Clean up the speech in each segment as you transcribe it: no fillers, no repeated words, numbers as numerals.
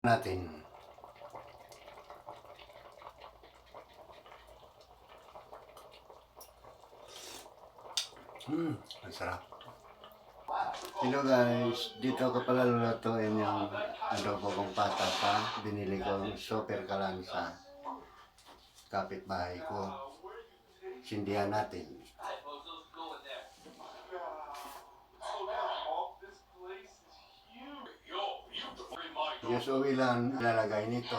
natin. Ang sarap. Hello guys, dito ko pala lulutuin yung adobo kong patata. Binili ko super kalan sa kapitbahay ko. Sindihan natin. Yung suwi lang ilalagay nito.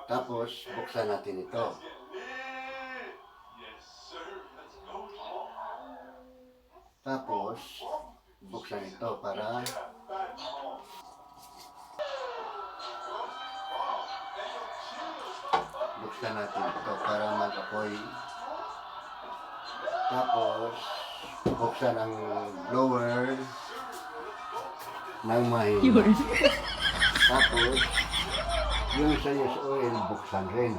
Tapos buksan natin ito. Tapos buksan ito para buksan natin ito para mag-apoy. Tapos buksan ang blower ng mahina. Tapos yung sayos oil buksan rin.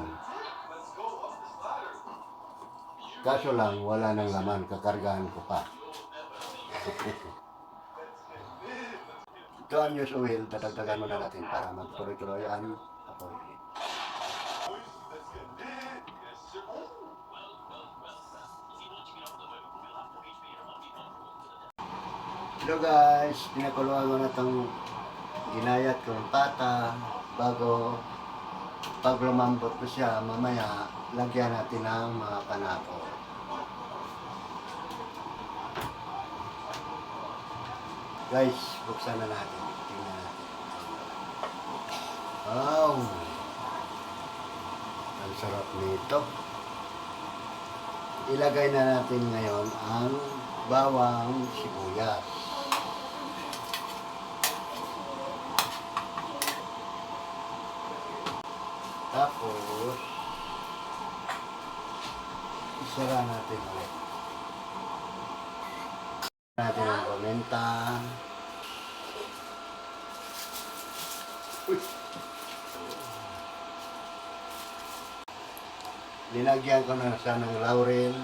Kaso lang wala nang laman, kakargahan ko pa. Ito ang news oil, tatagdagan muna natin para magtuloy-tuloy ang apoy. Hello guys, pinakuluan ko na itong ginayat kong pata bago pag lumambot ko siya, mamaya lagyan natin ng mga panako. Guys, buksan na natin. Tingnan natin. Wow! Ang sarap nito. Ilagay na natin ngayon ang bawang sibuyas. Tapos, isara natin ulit. Natin ang paminta. Linagyan ko na siya ng laurel,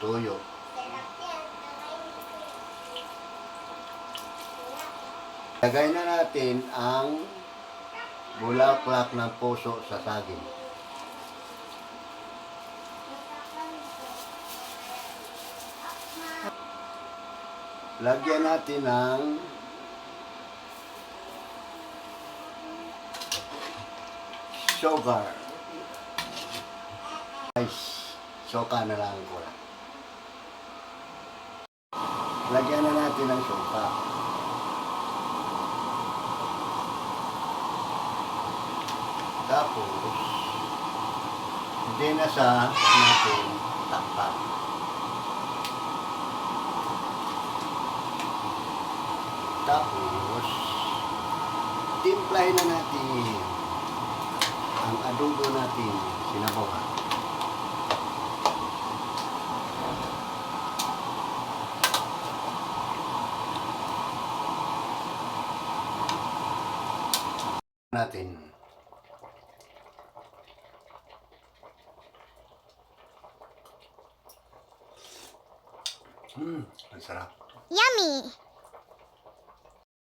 tuyo. Lagay na natin ang bulaklak ng puso sa saging. Lagyan natin ng sugar. Guys, soka na lang ko lang. Lagyan na natin ng soka. Tapos, hindi na sa natin takpan. Tapos, timplahin na natin ang adobo natin, sinabawan. Natin. Ang sarap. Yummy!